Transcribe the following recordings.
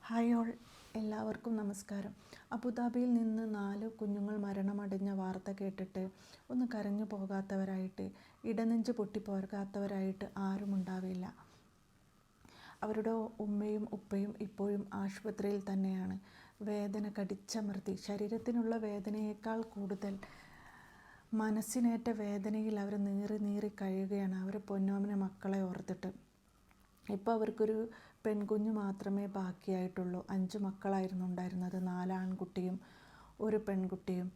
Hi all, എല്ലാവർക്കും നമസ്കാരം. അബുദാബിയിൽ നിന്ന് 4 കുഞ്ഞുങ്ങൾ മരണമടഞ്ഞ വാർത്ത കേട്ടിട്ട് ഒന്ന് കരഞ്ഞു പോകാത്തവരായിട്ട്, ഇടനെഞ്ച് പൊട്ടിപ്പോകാത്തവരായിട്ട് ആരും ഉണ്ടാവില്ല. അവരുടെ ഉമ്മയും ഉപ്പയും ഇപ്പോഴും ആശുപത്രിയിൽ തന്നെയാണ്. വേദന കടിച്ചമർത്തി, ശരീരത്തിനുള്ള വേദനയേക്കാൾ കൂടുതൽ മനസ്സിനേറ്റ വേദനയിൽ അവർ നീറി കഴിയുകയാണ്. അവർ പൊന്നോമന മക്കളെ ഓർത്തിട്ട്. ഇപ്പോൾ അവർക്കൊരു പെൺകുഞ്ഞ് മാത്രമേ ബാക്കിയായിട്ടുള്ളൂ. 5 മക്കളായിരുന്നു ഉണ്ടായിരുന്നത്, 4 ആൺകുട്ടിയും 1 പെൺകുട്ടിയും.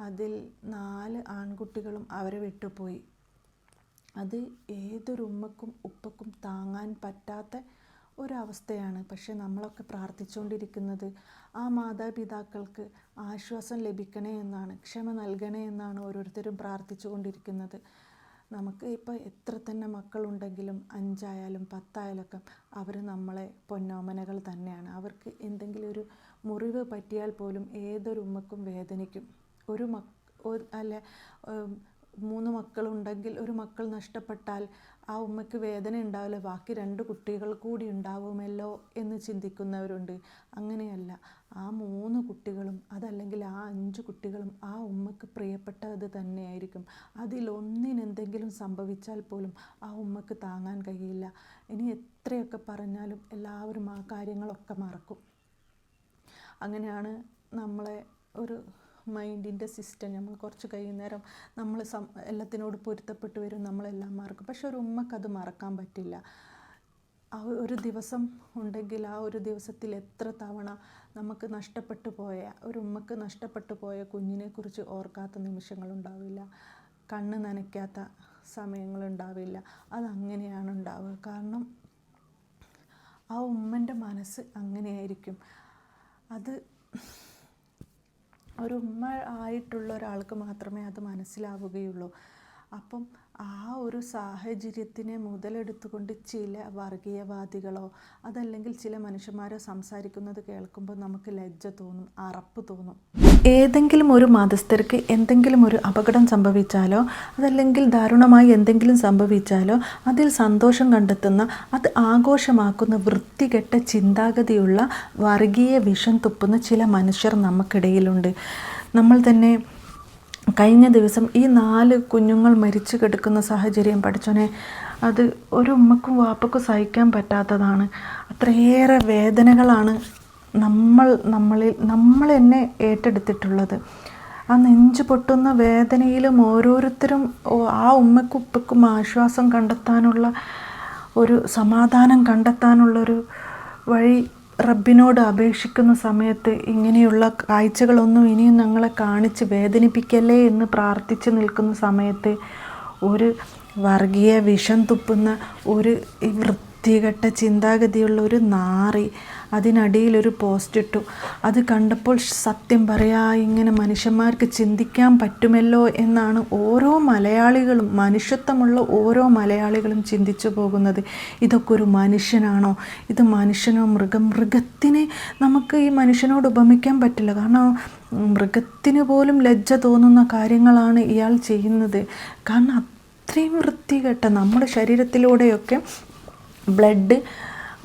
അതിൽ 4 ആൺകുട്ടികളും അവരെ വിട്ടുപോയി. അത് ഏതൊരു ഉമ്മക്കും ഉപ്പക്കും താങ്ങാൻ പറ്റാത്ത ഒരവസ്ഥയാണ്. പക്ഷെ നമ്മളൊക്കെ പ്രാർത്ഥിച്ചുകൊണ്ടിരിക്കുന്നത് ആ മാതാപിതാക്കൾക്ക് ആശ്വാസം ലഭിക്കണേ എന്നാണ്, ക്ഷമ നൽകണേ എന്നാണ് ഓരോരുത്തരും പ്രാർത്ഥിച്ചു കൊണ്ടിരിക്കുന്നത്. നമുക്ക് ഇപ്പോൾ എത്ര തന്നെ മക്കളുണ്ടെങ്കിലും 5 ആയാലും 10 ആയാലൊക്കെ അവർ നമ്മളെ പൊന്നോമനകൾ തന്നെയാണ്. അവർക്ക് എന്തെങ്കിലും ഒരു മുറിവ് പറ്റിയാൽ പോലും ഏതൊരു ഉമ്മക്കും വേദനിക്കും. അല്ല 3 മക്കളുണ്ടെങ്കിൽ ഒരു മക്കൾ നഷ്ടപ്പെട്ടാൽ ആ ഉമ്മയ്ക്ക് വേദന ഉണ്ടാവില്ല, ബാക്കി 2 കുട്ടികൾ കൂടി ഉണ്ടാവുമല്ലോ എന്ന് ചിന്തിക്കുന്നവരുണ്ട്. അങ്ങനെയല്ല, ആ 3 കുട്ടികളും അതല്ലെങ്കിൽ ആ 5 കുട്ടികളും ആ ഉമ്മയ്ക്ക് പ്രിയപ്പെട്ടത് തന്നെയായിരിക്കും. അതിലൊന്നിനെന്തെങ്കിലും സംഭവിച്ചാൽ പോലും ആ ഉമ്മയ്ക്ക് താങ്ങാൻ കഴിയില്ല. ഇനി എത്രയൊക്കെ പറഞ്ഞാലും എല്ലാവരും ആ കാര്യങ്ങളൊക്കെ മറക്കും. അങ്ങനെയാണ് നമ്മളെ ഒരു മൈൻഡിൻ്റെ സിസ്റ്റം. നമ്മൾ കുറച്ച് കഴിയുന്നേരം നമ്മൾ എല്ലാത്തിനോട് പൊരുത്തപ്പെട്ട് വരും, നമ്മളെല്ലാം മറക്കും. പക്ഷെ ഒരു ഉമ്മക്കത് മറക്കാൻ പറ്റില്ല. ആ ഒരു ദിവസം ഉണ്ടെങ്കിൽ ആ ഒരു ദിവസത്തിൽ എത്ര തവണ നമുക്ക് ഒരു ഉമ്മക്ക് നഷ്ടപ്പെട്ടു പോയ കുഞ്ഞിനെക്കുറിച്ച് ഓർക്കാത്ത നിമിഷങ്ങളുണ്ടാവില്ല, കണ്ണ് നനയ്ക്കാത്ത സമയങ്ങളുണ്ടാവില്ല. അതങ്ങനെയാണ് ഉണ്ടാവുക. കാരണം ആ ഉമ്മൻ്റെ മനസ്സ് അങ്ങനെയായിരിക്കും. അത് ഒരു ഉമ്മ ആയിട്ടുള്ള ഒരാൾക്ക് മാത്രമേ അത് മനസ്സിലാവുകയുള്ളൂ. അപ്പം ആ ഒരു സാഹചര്യത്തിനെ മുതലെടുത്തുകൊണ്ട് ചില വർഗീയവാദികളോ അതല്ലെങ്കിൽ ചില മനുഷ്യന്മാരോ സംസാരിക്കുന്നത് കേൾക്കുമ്പോൾ നമുക്ക് ലജ്ജ തോന്നും, അറപ്പ് തോന്നും. ഏതെങ്കിലും ഒരു മതസ്ഥർക്ക് എന്തെങ്കിലും ഒരു അപകടം സംഭവിച്ചാലോ അതല്ലെങ്കിൽ ദാരുണമായി എന്തെങ്കിലും സംഭവിച്ചാലോ അതിൽ സന്തോഷം കണ്ടെത്തുന്ന, അത് ആഘോഷമാക്കുന്ന വൃത്തികെട്ട ചിന്താഗതിയുള്ള വർഗീയ വിഷം തുപ്പുന്ന ചില മനുഷ്യർ നമുക്കിടയിലുണ്ട്. നമ്മൾ തന്നെ കഴിഞ്ഞ ദിവസം ഈ 4 കുഞ്ഞുങ്ങൾ മരിച്ചു കിടക്കുന്ന സാഹചര്യം പഠിച്ചോനെ, അത് ഒരു ഉമ്മക്കും വാപ്പക്കും സഹിക്കാൻ പറ്റാത്തതാണ്. അത്രയേറെ വേദനകളാണ് നമ്മൾ എന്നെ ഏറ്റെടുത്തിട്ടുള്ളത്. ആ നെഞ്ചു പൊട്ടുന്ന വേദനയിലും ഓരോരുത്തരും ആ ഉമ്മക്കും ഉപ്പക്കും ആശ്വാസം കണ്ടെത്താനുള്ള, ഒരു സമാധാനം കണ്ടെത്താനുള്ളൊരു വഴി റബ്ബിനോട് അപേക്ഷിക്കുന്ന സമയത്ത് ഇങ്ങനെയുള്ള കാഴ്ചകളൊന്നും ഇനിയും ഞങ്ങളെ കാണിച്ച് വേദനിപ്പിക്കല്ലേ എന്ന് പ്രാർത്ഥിച്ച് നിൽക്കുന്ന സമയത്ത് ഒരു വർഗീയ വിഷം തുപ്പുന്ന ഒരു വൃത്തികെട്ട ചിന്താഗതിയുള്ള ഒരു നാറി അതിനടിയിലൊരു പോസ്റ്റ് ഇട്ടു. അത് കണ്ടപ്പോൾ സത്യം പറയാ, ഇങ്ങനെ മനുഷ്യന്മാർക്ക് ചിന്തിക്കാൻ പറ്റുമല്ലോ എന്നാണ് ഓരോ മലയാളികളും, മനുഷ്യത്വമുള്ള ഓരോ മലയാളികളും ചിന്തിച്ചു പോകുന്നത്. ഇതൊക്കെ ഒരു മനുഷ്യനാണോ? ഇത് മനുഷ്യനോ മൃഗത്തിനെ നമുക്ക് ഈ മനുഷ്യനോട് ഉപമിക്കാൻ പറ്റില്ല. കാരണം മൃഗത്തിന് പോലും ലജ്ജ തോന്നുന്ന കാര്യങ്ങളാണ് ഇയാൾ ചെയ്യുന്നത്. കാരണം അത്രയും വൃത്തികെട്ട, നമ്മുടെ ശരീരത്തിലൂടെയൊക്കെ ബ്ലഡ്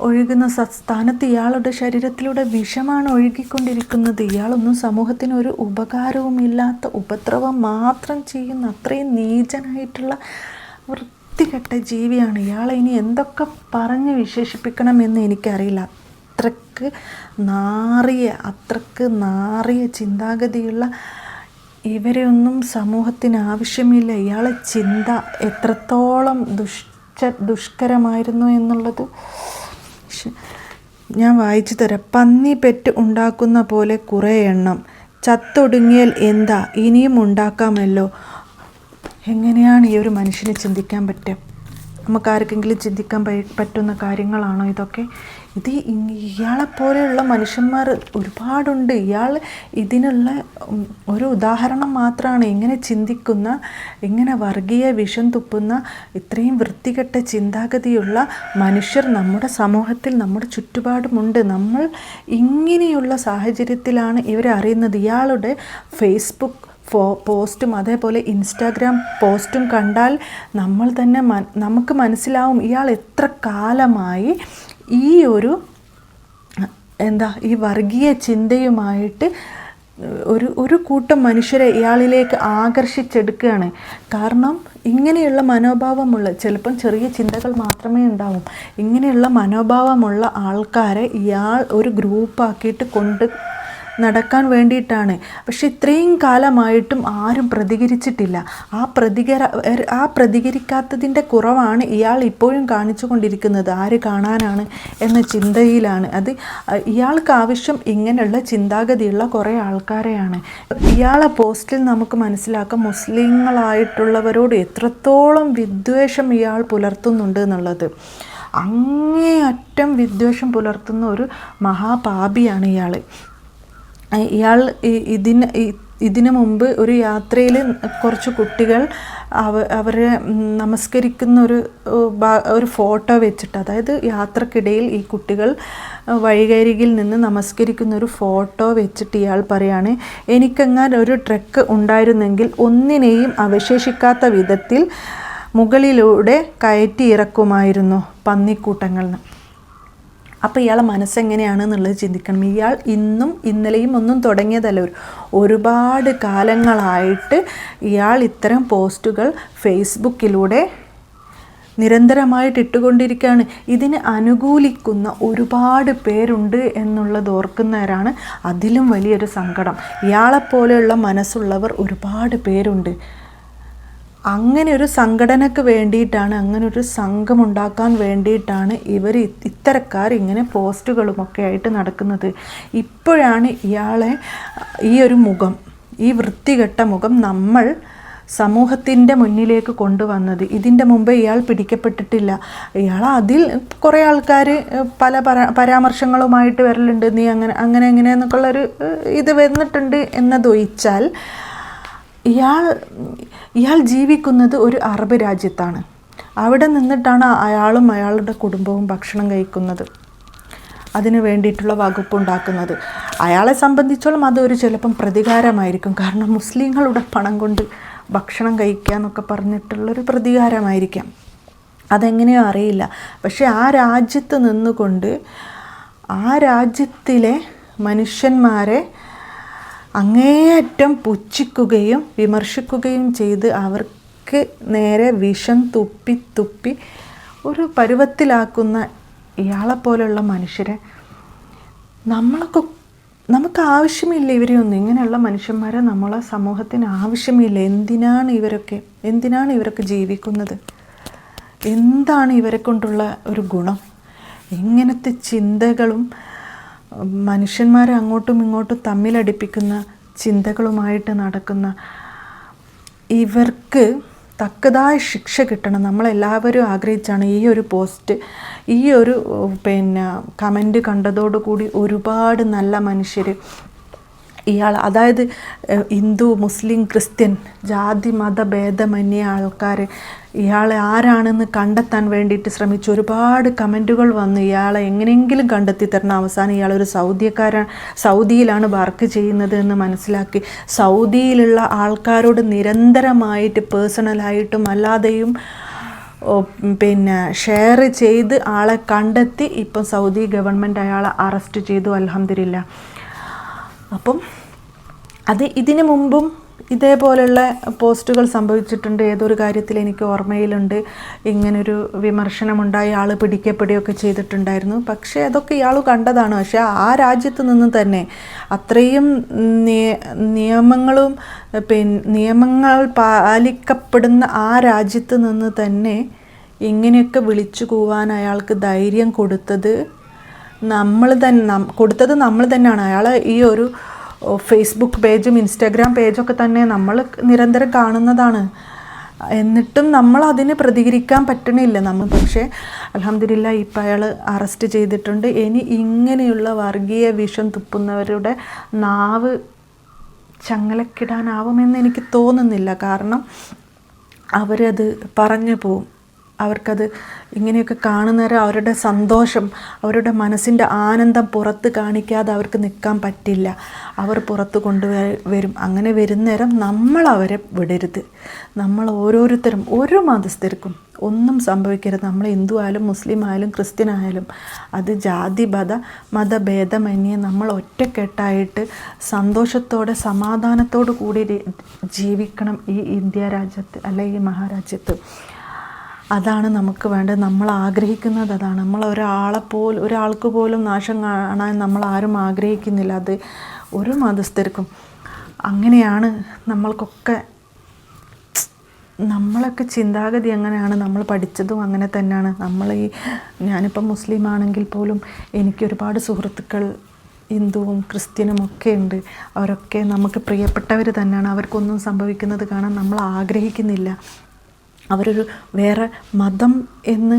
ഒഴുകുന്ന സ്ഥാനത്ത് ഇയാളുടെ ശരീരത്തിലൂടെ വിഷമാണ് ഒഴുകിക്കൊണ്ടിരിക്കുന്നത്. ഇയാളൊന്നും സമൂഹത്തിന് ഒരു ഉപകാരവുമില്ലാത്ത, ഉപദ്രവം മാത്രം ചെയ്യുന്ന അത്രയും നീചനായിട്ടുള്ള വൃത്തികെട്ട ജീവിയാണ് ഇയാളെ. ഇനി എന്തൊക്കെ പറഞ്ഞ് വിശേഷിപ്പിക്കണമെന്ന് എനിക്കറിയില്ല. അത്രക്ക് നാറിയ ചിന്താഗതിയുള്ള ഇവരെയൊന്നും സമൂഹത്തിന് ആവശ്യമില്ല. ഇയാളെ ചിന്ത എത്രത്തോളം ദുഷ്കരമായിരുന്നു എന്നുള്ളത് ഞാൻ വായിച്ചു തരാം. പന്നി പെറ്റ് ഉണ്ടാക്കുന്ന പോലെ കുറേ എണ്ണം, ചത്തൊടുങ്ങിയാൽ എന്താ, ഇനിയും ഉണ്ടാക്കാമല്ലോ. എങ്ങനെയാണ് ഈ ഒരു മനുഷ്യന് ചിന്തിക്കാൻ പറ്റുക? നമുക്കാർക്കെങ്കിലും ചിന്തിക്കാൻ പറ്റുന്ന കാര്യങ്ങളാണോ ഇതൊക്കെ? ഇയാളെപ്പോലെയുള്ള മനുഷ്യന്മാർ ഒരുപാടുണ്ട്. ഇയാൾ ഇതിനുള്ള ഒരു ഉദാഹരണം മാത്രമാണ്. ഇങ്ങനെ ചിന്തിക്കുന്ന, ഇങ്ങനെ വർഗീയ വിഷം തുപ്പുന്ന, ഇത്രയും വൃത്തികെട്ട ചിന്താഗതിയുള്ള മനുഷ്യർ നമ്മുടെ സമൂഹത്തിൽ, നമ്മുടെ ചുറ്റുപാടുമുണ്ട്. നമ്മൾ ഇങ്ങനെയുള്ള സാഹചര്യത്തിലാണ് ഇവരെ അറിയുന്നത്. ഇയാളുടെ ഫേസ്ബുക്ക് പോസ്റ്റും അതേപോലെ ഇൻസ്റ്റാഗ്രാം പോസ്റ്റും കണ്ടാൽ നമുക്ക് മനസ്സിലാവും ഇയാൾ എത്ര കാലമായി ഈ ഒരു ഈ വർഗീയ ചിന്തയുമായിട്ട് ഒരു കൂട്ടം മനുഷ്യരെ ഇയാളിലേക്ക് ആകർഷിച്ചെടുക്കുകയാണ്. കാരണം ഇങ്ങനെയുള്ള മനോഭാവമുള്ള, ചിലപ്പം ചെറിയ ചിന്തകൾ മാത്രമേ ഉണ്ടാവും, ഇങ്ങനെയുള്ള മനോഭാവമുള്ള ആൾക്കാരെ ഇയാൾ ഒരു ഗ്രൂപ്പാക്കിയിട്ട് കൊണ്ട് നടക്കാൻ വേണ്ടിയിട്ടാണ്. പക്ഷെ ഇത്രയും കാലമായിട്ടും ആരും പ്രതികരിച്ചിട്ടില്ല. ആ പ്രതികരിക്കാത്തതിൻ്റെ കുറവാണ് ഇയാൾ ഇപ്പോഴും കാണിച്ചു കൊണ്ടിരിക്കുന്നത്. ആര് കാണാനാണ് എന്ന ചിന്തയിലാണ്. അത് ഇയാൾക്ക് ആവശ്യം ഇങ്ങനെയുള്ള ചിന്താഗതിയുള്ള കുറേ ആൾക്കാരെയാണ്. ഇയാളെ പോസ്റ്റിൽ നമുക്ക് മനസ്സിലാക്കാം മുസ്ലിങ്ങളായിട്ടുള്ളവരോട് എത്രത്തോളം വിദ്വേഷം ഇയാൾ പുലർത്തുന്നുണ്ട് എന്നുള്ളത്. അങ്ങേയറ്റം വിദ്വേഷം പുലർത്തുന്ന ഒരു മഹാപാപിയാണ് ഇയാൾ. ഇതിനു മുമ്പ് ഒരു യാത്രയിൽ കുറച്ച് കുട്ടികൾ അവരെ നമസ്കരിക്കുന്ന ഒരു ഫോട്ടോ വെച്ചിട്ട്, അതായത് യാത്രക്കിടയിൽ ഈ കുട്ടികൾ വഴികരികിൽ നിന്ന് നമസ്കരിക്കുന്ന ഒരു ഫോട്ടോ വെച്ചിട്ട് ഇയാൾ പറയാണ്, എനിക്കെങ്ങാൻ ഒരു ട്രക്ക് ഉണ്ടായിരുന്നെങ്കിൽ ഒന്നിനെയും അവശേഷിക്കാത്ത വിധത്തിൽ മുകളിലൂടെ കയറ്റി ഇറക്കുമായിരുന്നു പന്നിക്കൂട്ടങ്ങളിൽ. അപ്പോൾ ഇയാളെ മനസ്സെങ്ങനെയാണെന്നുള്ളത് ചിന്തിക്കണം. ഇയാൾ ഇന്നും ഇന്നലെയും ഒന്നും തുടങ്ങിയതല്ല, ഒരുപാട് കാലങ്ങളായിട്ട് ഇയാൾ ഇത്തരം പോസ്റ്റുകൾ ഫേസ്ബുക്കിലൂടെ നിരന്തരമായിട്ട് ഇട്ടുകൊണ്ടിരിക്കുകയാണ്. ഇതിനെ അനുകൂലിക്കുന്ന ഒരുപാട് പേരുണ്ട് എന്നുള്ളത് ഓർക്കുന്നവരാണ് അതിലും വലിയൊരു സങ്കടം. ഇയാളെപ്പോലെയുള്ള മനസ്സുള്ളവർ ഒരുപാട് പേരുണ്ട്. അങ്ങനെ ഒരു സംഘടനയ്ക്ക് വേണ്ടിയിട്ടാണ്, അങ്ങനെ ഒരു സംഘമുണ്ടാക്കാൻ വേണ്ടിയിട്ടാണ് ഇത്തരക്കാർ ഇങ്ങനെ പോസ്റ്റുകളുമൊക്കെ ആയിട്ട് നടക്കുന്നത്. ഇപ്പോഴാണ് ഇയാളെ ഈ ഒരു മുഖം, ഈ വൃത്തികെട്ട മുഖം നമ്മൾ സമൂഹത്തിൻ്റെ മുന്നിലേക്ക് കൊണ്ടുവന്നത്. ഇതിൻ്റെ മുമ്പ് ഇയാൾ പിടിക്കപ്പെട്ടിട്ടില്ല. അതിൽ കുറേ ആൾക്കാർ പല പരാമർശങ്ങളുമായിട്ട് വരലുണ്ട്, നീ അങ്ങനെ എന്നൊക്കെയുള്ളൊരു ഇത് വന്നിട്ടുണ്ട് എന്നതൊഴിച്ചാൽ ഇയാൾ ജീവിക്കുന്നത് ഒരു അറബ് രാജ്യത്താണ്. അവിടെ നിന്നിട്ടാണ് അയാളും അയാളുടെ കുടുംബവും ഭക്ഷണം കഴിക്കുന്നത്, അതിന് വേണ്ടിയിട്ടുള്ള വകുപ്പുണ്ടാക്കുന്നത്. അയാളെ സംബന്ധിച്ചോളം അതൊരു ചിലപ്പം പ്രതികാരമായിരിക്കും. കാരണം മുസ്ലിങ്ങളുടെ പണം കൊണ്ട് ഭക്ഷണം കഴിക്കുക എന്നൊക്കെ പറഞ്ഞിട്ടുള്ളൊരു പ്രതികാരമായിരിക്കാം, അതെങ്ങനെയോ അറിയില്ല. പക്ഷെ ആ രാജ്യത്ത് നിന്നുകൊണ്ട് ആ രാജ്യത്തിലെ മനുഷ്യന്മാരെ അങ്ങേയറ്റം പുച്ഛിക്കുകയും വിമർശിക്കുകയും ചെയ്ത് അവർക്ക് നേരെ വിഷം തുപ്പി ഒരു പരുവത്തിലാക്കുന്ന ഇയാളെപ്പോലുള്ള മനുഷ്യരെ നമുക്ക് ആവശ്യമില്ല. ഇവരെയൊന്നും, ഇങ്ങനെയുള്ള മനുഷ്യന്മാരെ നമ്മളെ സമൂഹത്തിന് ആവശ്യമില്ല. എന്തിനാണ് ഇവരൊക്കെ ജീവിക്കുന്നത്? എന്താണ് ഇവരെ കൊണ്ടുള്ള ഒരു ഗുണം? ഇങ്ങനത്തെ ചിന്തകളും മനുഷ്യന്മാരെ അങ്ങോട്ടും ഇങ്ങോട്ടും തമ്മിലടിപ്പിക്കുന്ന ചിന്തകളുമായിട്ട് നടക്കുന്ന ഇവർക്ക് തക്കതായ ശിക്ഷ കിട്ടണം. നമ്മളെല്ലാവരും ആഗ്രഹിച്ചാണ് ഈ ഒരു പോസ്റ്റ്, ഈ ഒരു കമൻറ്റ് കണ്ടതോടുകൂടി ഒരുപാട് നല്ല മനുഷ്യർ അതായത് ഹിന്ദു, മുസ്ലിം, ക്രിസ്ത്യൻ, ജാതി മത ഭേദമന്യേ ആൾക്കാർ ഇയാളെ ആരാണെന്ന് കണ്ടെത്താൻ വേണ്ടിയിട്ട് ശ്രമിച്ചു. ഒരുപാട് കമൻറ്റുകൾ വന്നു, ഇയാളെ എങ്ങനെയെങ്കിലും കണ്ടെത്തി തരണം. അവസാനം ഇയാളൊരു സൗദിയിലാണ് വർക്ക് ചെയ്യുന്നത് എന്ന് മനസ്സിലാക്കി സൗദിയിലുള്ള ആൾക്കാരോട് നിരന്തരമായിട്ട് പേഴ്സണലായിട്ടും അല്ലാതെയും ഷെയർ ചെയ്ത് ആളെ കണ്ടെത്തി. ഇപ്പം സൗദി ഗവൺമെൻറ് അയാളെ അറസ്റ്റ് ചെയ്തു, അൽഹംദുലില്ലാ. അപ്പം ഇതിനു മുമ്പും ഇതേപോലെയുള്ള പോസ്റ്റുകൾ സംഭവിച്ചിട്ടുണ്ട്. ഏതൊരു കാര്യത്തിൽ എനിക്ക് ഓർമ്മയിലുണ്ട്, ഇങ്ങനൊരു വിമർശനമുണ്ടായി, ആൾ പിടിക്കപ്പെടുകയൊക്കെ ചെയ്തിട്ടുണ്ടായിരുന്നു. പക്ഷേ അതൊക്കെ ഇയാൾ കണ്ടതാണ്. പക്ഷേ ആ രാജ്യത്ത് നിന്ന് തന്നെ അത്രയും നിയമങ്ങൾ പാലിക്കപ്പെടുന്ന ആ രാജ്യത്ത് നിന്ന് തന്നെ ഇങ്ങനെയൊക്കെ വിളിച്ചു കൂവാൻ അയാൾക്ക് ധൈര്യം കൊടുത്തത് നമ്മൾ തന്നെയാണ്. അയാൾ ഈ ഒരു ഫേസ്ബുക്ക് പേജും ഇൻസ്റ്റാഗ്രാം പേജൊക്കെ തന്നെ നമ്മൾ നിരന്തരം കാണുന്നതാണ്. എന്നിട്ടും നമ്മൾ അതിന് പ്രതികരിക്കാൻ പറ്റണില്ല. പക്ഷേ അൽഹംദുലില്ലാ ഇപ്പം അയാൾ അറസ്റ്റ് ചെയ്തിട്ടുണ്ട്. ഇനി ഇങ്ങനെയുള്ള വർഗീയ വിഷം തുപ്പുന്നവരുടെ നാവ് ചങ്ങലക്കിടാനാവുമെന്ന് എനിക്ക് തോന്നുന്നില്ല. കാരണം അവരത് പറഞ്ഞു പോവും. അവർക്കത് ഇങ്ങനെയൊക്കെ കാണുന്നവരെ അവരുടെ സന്തോഷം, അവരുടെ മനസ്സിൻ്റെ ആനന്ദം പുറത്ത് കാണിക്കാതെ അവർക്ക് നിൽക്കാൻ പറ്റില്ല. അവർ പുറത്ത് കൊണ്ടുവരും. അങ്ങനെ വരുന്നേരം നമ്മൾ അവരെ വിടരുത്. നമ്മൾ ഓരോരുത്തരും, ഓരോ മതസ്ഥർക്കും ഒന്നും സംഭവിക്കരുത്. നമ്മൾ ഹിന്ദു ആയാലും മുസ്ലിം ആയാലും ക്രിസ്ത്യൻ ആയാലും അത് ജാതി മതഭേദമന്യേ നമ്മൾ ഒറ്റക്കെട്ടായിട്ട് സന്തോഷത്തോടെ സമാധാനത്തോടു കൂടി ജീവിക്കണം ഈ ഇന്ത്യ രാജ്യത്ത്, അല്ല ഈ മഹാരാജ്യത്ത്. അതാണ് നമുക്ക് വേണ്ടത്. നമ്മൾ ആഗ്രഹിക്കുന്നത് അതാണ്. നമ്മൾ ഒരാൾക്ക് പോലും നാശം കാണാൻ നമ്മൾ ആരും ആഗ്രഹിക്കുന്നില്ല. അത് ഒരു മതസ്ഥർക്കും അങ്ങനെയാണ്. നമ്മളൊക്കെ ചിന്താഗതി അങ്ങനെയാണ്. നമ്മൾ പഠിച്ചതും അങ്ങനെ തന്നെയാണ്. ഞാനിപ്പം മുസ്ലിം ആണെങ്കിൽ പോലും എനിക്ക് ഒരുപാട് സുഹൃത്തുക്കൾ ഹിന്ദുവും ക്രിസ്ത്യനും ഒക്കെ ഉണ്ട്. അവരൊക്കെ നമുക്ക് പ്രിയപ്പെട്ടവർ തന്നെയാണ്. അവർക്കൊന്നും സംഭവിക്കുന്നത് കാണാൻ നമ്മൾ ആഗ്രഹിക്കുന്നില്ല. അവരൊരു വേറെ മതം എന്ന്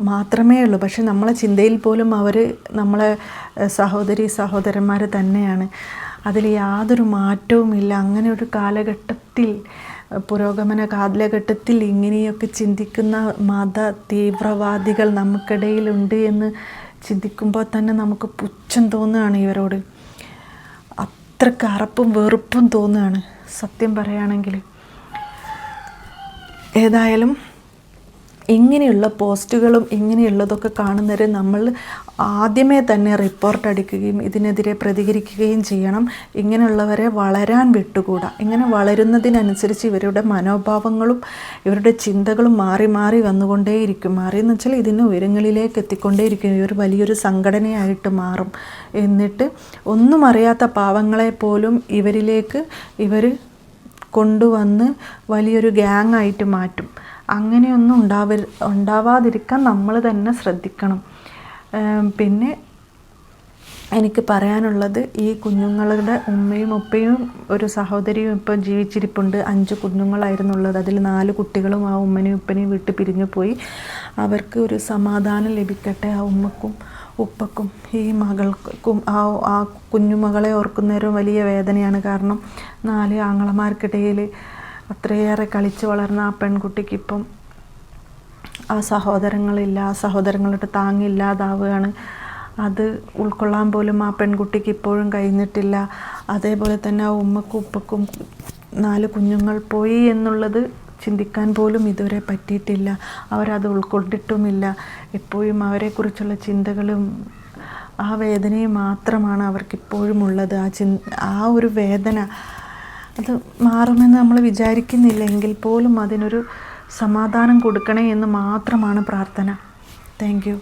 മാത്രമേ ഉള്ളൂ. പക്ഷെ നമ്മളെ ചിന്തയിൽ പോലും അവർ നമ്മളെ സഹോദരന്മാർ തന്നെയാണ്. അതിൽ യാതൊരു മാറ്റവുമില്ല. അങ്ങനെ ഒരു കാലഘട്ടത്തിൽ, പുരോഗമന കാലഘട്ടത്തിൽ ഇങ്ങനെയൊക്കെ ചിന്തിക്കുന്ന മത തീവ്രവാദികൾ നമുക്കിടയിലുണ്ട് എന്ന് ചിന്തിക്കുമ്പോൾ തന്നെ നമുക്ക് പുച്ഛം തോന്നുകയാണ്. ഇവരോട് അത്രയ്ക്ക് അറപ്പും വെറുപ്പും തോന്നുകയാണ് സത്യം പറയുകയാണെങ്കിൽ. ഏതായാലും ഇങ്ങനെയുള്ള പോസ്റ്റുകളും ഇങ്ങനെയുള്ളതൊക്കെ കാണുന്നവരെ നമ്മൾ ആദ്യമേ തന്നെ റിപ്പോർട്ട് അടിക്കുകയും ഇതിനെതിരെ പ്രതികരിക്കുകയും ചെയ്യണം. ഇങ്ങനെയുള്ളവരെ വളരാൻ വിട്ടുകൂടാ. ഇങ്ങനെ വളരുന്നതിനനുസരിച്ച് ഇവരുടെ മനോഭാവങ്ങളും ഇവരുടെ ചിന്തകളും മാറി മാറി വന്നുകൊണ്ടേയിരിക്കും. മാറിയെന്ന് വെച്ചാൽ ഇതിന് ഉയരങ്ങളിലേക്ക് എത്തിക്കൊണ്ടേയിരിക്കും. ഇവർ വലിയൊരു സംഘടനയായിട്ട് മാറും. എന്നിട്ട് ഒന്നും അറിയാത്ത പാവങ്ങളെ പോലും ഇവർ കൊണ്ടുവന്ന് വലിയൊരു ഗ്യാങ്ങായിട്ട് മാറ്റും. അങ്ങനെയൊന്നും ഉണ്ടാവാതിരിക്കാൻ നമ്മൾ തന്നെ ശ്രദ്ധിക്കണം. പിന്നെ എനിക്ക് പറയാനുള്ളത്, ഈ കുഞ്ഞുങ്ങളുടെ ഉമ്മയും ഉപ്പയും ഒരു സഹോദരിയും ഇപ്പം ജീവിച്ചിരിപ്പുണ്ട്. 5 കുഞ്ഞുങ്ങളായിരുന്നുള്ളത്. അതിൽ 4 കുട്ടികളും ആ ഉമ്മനെയും ഉപ്പനെയും വിട്ട് പിരിഞ്ഞു പോയി. അവർക്ക് ഒരു സമാധാനം ലഭിക്കട്ടെ. ആ ഉമ്മക്കും ഉപ്പക്കും ഈ മകൾക്കും ആ കുഞ്ഞുമകളെ ഓർക്കുന്നേരം വലിയ വേദനയാണ്. കാരണം 4 ആങ്ങളമാർക്കിടയിൽ അത്രയേറെ കളിച്ച് വളർന്ന ആ പെൺകുട്ടിക്കിപ്പം ആ സഹോദരങ്ങളില്ല. ആ സഹോദരങ്ങളുടെ താങ്ങില്ലാതാവുകയാണ്. അത് ഉൾക്കൊള്ളാൻ പോലും ആ പെൺകുട്ടിക്ക് ഇപ്പോഴും കഴിഞ്ഞിട്ടില്ല. അതേപോലെ തന്നെ ആ ഉമ്മക്കും ഉപ്പക്കും 4 കുഞ്ഞുങ്ങൾ പോയി എന്നുള്ളത് ചിന്തിക്കാൻ പോലും ഇതുവരെ പറ്റിയിട്ടില്ല. അവരത് ഉൾക്കൊണ്ടിട്ടുമില്ല. എപ്പോഴും അവരെക്കുറിച്ചുള്ള ചിന്തകളും ആ വേദനയും മാത്രമാണ് അവർക്കിപ്പോഴും ഉള്ളത്. ആ ഒരു വേദന അത് മാറുമെന്ന് നമ്മൾ വിചാരിക്കുന്നില്ല. എങ്കിൽ പോലും അതിനൊരു സമാധാനം കൊടുക്കണേ എന്ന് മാത്രമാണ് പ്രാർത്ഥന. Thank you.